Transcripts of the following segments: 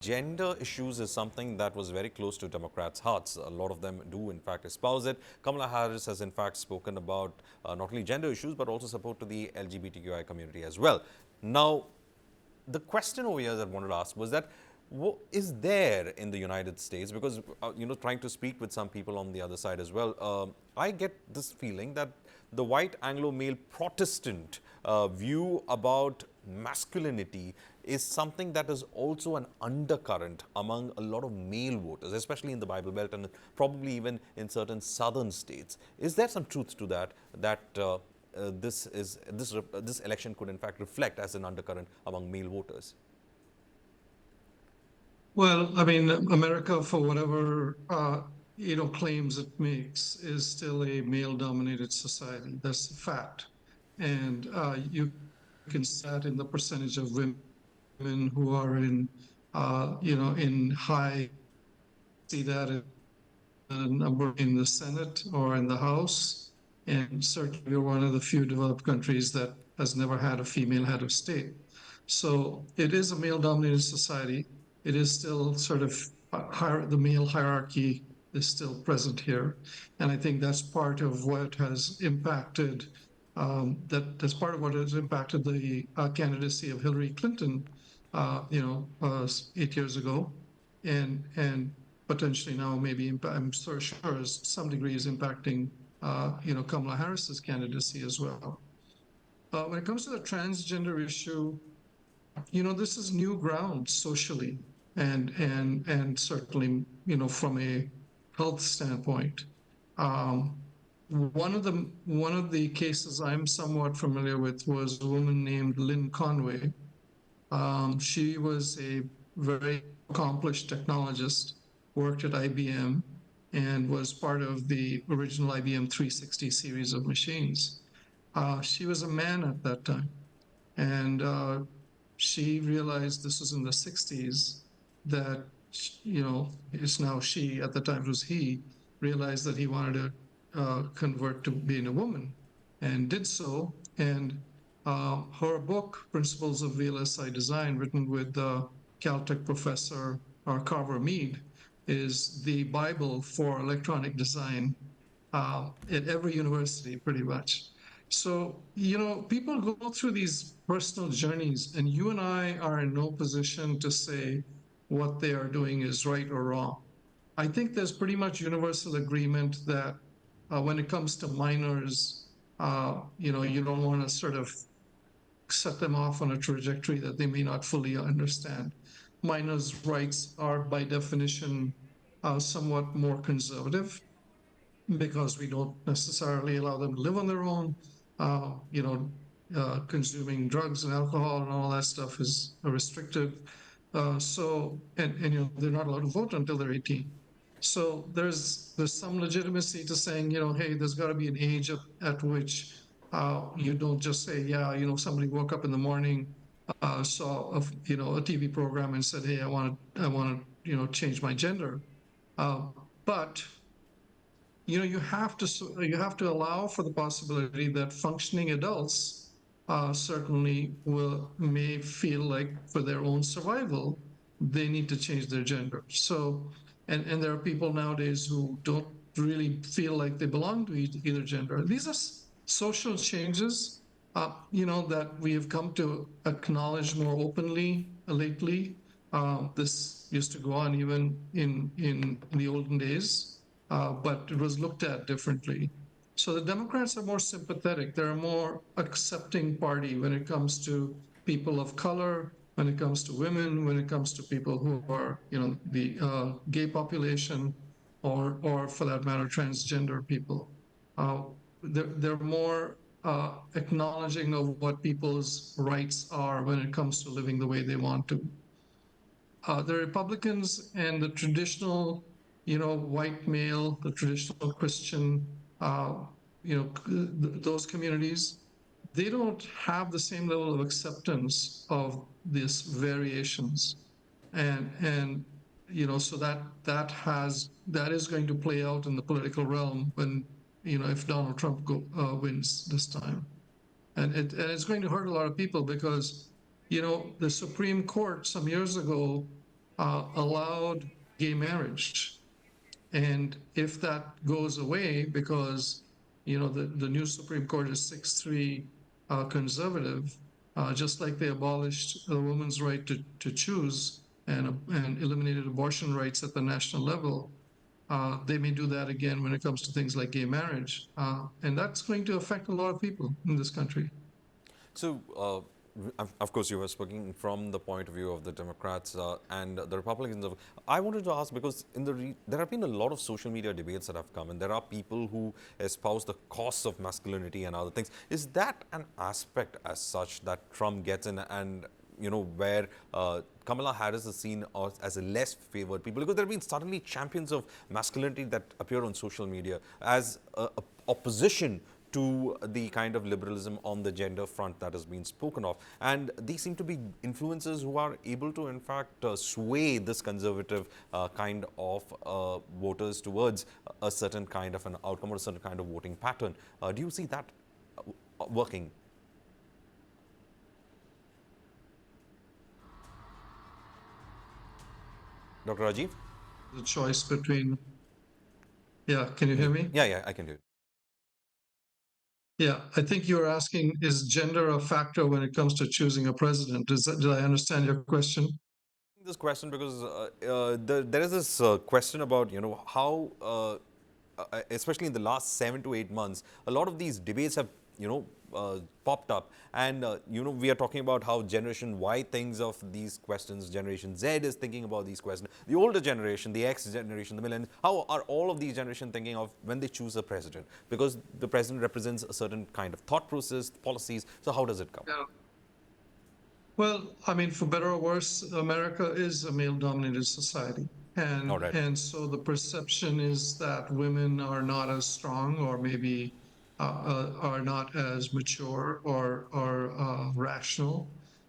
Gender issues is something that was very close to Democrats' hearts. A lot of them do, in fact, espouse it. Kamala Harris has, in fact, spoken about not only gender issues, but also support to the LGBTQI community as well. Now, the question over here that I wanted to ask was that what is there in the United States? Because trying to speak with some people on the other side as well, I get this feeling that the white Anglo male Protestant view about masculinity is something that is also an undercurrent among a lot of male voters, especially in the Bible Belt and probably even in certain southern states. Is there some truth to that? This election could in fact reflect as an undercurrent among male voters. Well, I mean, America, for whatever claims it makes, is still a male-dominated society. That's a fact, and you can see that in the percentage of women who are in, in high. See that in the number in the Senate or in the House, and certainly we're one of the few developed countries that has never had a female head of state. So it is a male-dominated society. It is still sort of the male hierarchy is still present here, and I think that's part of what has impacted. That's part of what has impacted the candidacy of Hillary Clinton, 8 years ago, and potentially now maybe I'm sort of sure is some degree is impacting Kamala Harris's candidacy as well. When it comes to the transgender issue, this is new ground socially and certainly from a health standpoint. Um, one of the cases I'm somewhat familiar with was a woman named Lynn Conway. She was a very accomplished technologist, worked at IBM, and was part of the original IBM 360 series of machines. She was a man at that time, and she realized this was in the 60s that, it's now she, at the time it was he, realized that he wanted to convert to being a woman and did so. And her book, Principles of VLSI Design, written with Caltech professor Carver Mead, is the Bible for electronic design at every university, pretty much. So, people go through these personal journeys, and you and I are in no position to say what they are doing is right or wrong. I think there's pretty much universal agreement that when it comes to minors, you don't want to sort of set them off on a trajectory that they may not fully understand. Minors' rights are, by definition, somewhat more conservative because we don't necessarily allow them to live on their own. Uh, you know, Consuming drugs and alcohol and all that stuff is restricted. And they're not allowed to vote until they're 18. So there's some legitimacy to saying, hey, there's got to be an age at which you don't just say, yeah, somebody woke up in the morning, saw a TV program and said, hey, I want to change my gender. Uh, but you have to allow for the possibility that functioning adults certainly may feel like for their own survival they need to change their gender. So, and there are people nowadays who don't really feel like they belong to either gender. These are social changes, that we have come to acknowledge more openly lately. This used to go on even in the olden days, but it was looked at differently. So the Democrats are more sympathetic. They're a more accepting party when it comes to people of color, when it comes to women, when it comes to people who are, the gay population, or for that matter, transgender people. Uh, they're more acknowledging of what people's rights are when it comes to living the way they want to. The Republicans and the traditional, white male, the traditional Christian, those communities, they don't have the same level of acceptance of these variations, and so that is going to play out in the political realm when, if Donald Trump wins this time, and it's going to hurt a lot of people because, the Supreme Court some years ago allowed gay marriage. And if that goes away because, the new Supreme Court is 6-3 conservative, just like they abolished the woman's right to choose and eliminated abortion rights at the national level, they may do that again when it comes to things like gay marriage. And that's going to affect a lot of people in this country. So, of course, you were speaking from the point of view of the Democrats and the Republicans. I wanted to ask because there have been a lot of social media debates that have come, and there are people who espouse the costs of masculinity and other things. Is that an aspect as such that Trump gets in, and where Kamala Harris is seen as a less favored people? Because there have been suddenly champions of masculinity that appear on social media as a opposition to the kind of liberalism on the gender front that has been spoken of. And these seem to be influencers who are able to, in fact, sway this conservative kind of voters towards a certain kind of an outcome or a certain kind of voting pattern. Do you see that working? Dr. Rajiv? The choice between, yeah, can you hear me? Yeah, yeah, I can do it. Yeah, I think you're asking, is gender a factor when it comes to choosing a president? Did I understand your question? This question because there is this question about how especially in the last 7 to 8 months a lot of these debates have popped up, and we are talking about how generation Y thinks of these questions, generation Z is thinking about these questions, the older generation, the X generation, the millennials, how are all of these generation thinking of when they choose a president, because the president represents a certain kind of thought process, policies. So how does it come? Yeah. Well, I mean, for better or worse, America is a male-dominated society, All and right. and so the perception is that women are not as strong, or maybe are not as mature or rational.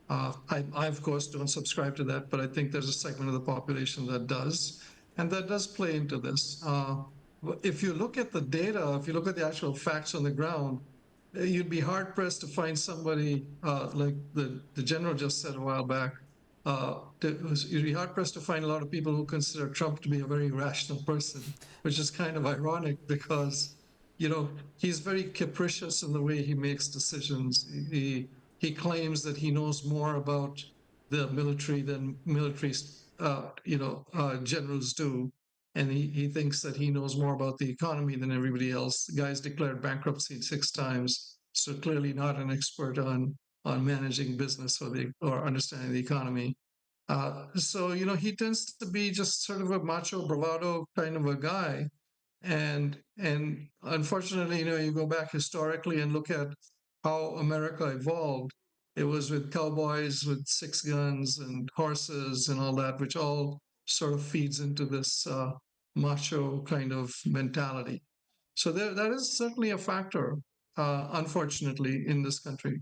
I of course don't subscribe to that, but I think there's a segment of the population that does, and that does play into this. If you look at the data, if you look at the actual facts on the ground, you'd be hard pressed to find somebody like the general just said a while back. You'd be hard pressed to find a lot of people who consider Trump to be a very rational person, which is kind of ironic because he's very capricious in the way he makes decisions. He claims that he knows more about the military than military generals do, and he thinks that he knows more about the economy than everybody else. The guy's declared bankruptcy 6 times, so clearly not an expert on managing business or understanding the economy. So he tends to be just sort of a macho bravado kind of a guy, and unfortunately, you go back historically and look at how America evolved. It was with cowboys with six guns and horses and all that, which all sort of feeds into this macho kind of mentality. So that is certainly a factor, unfortunately, in this country.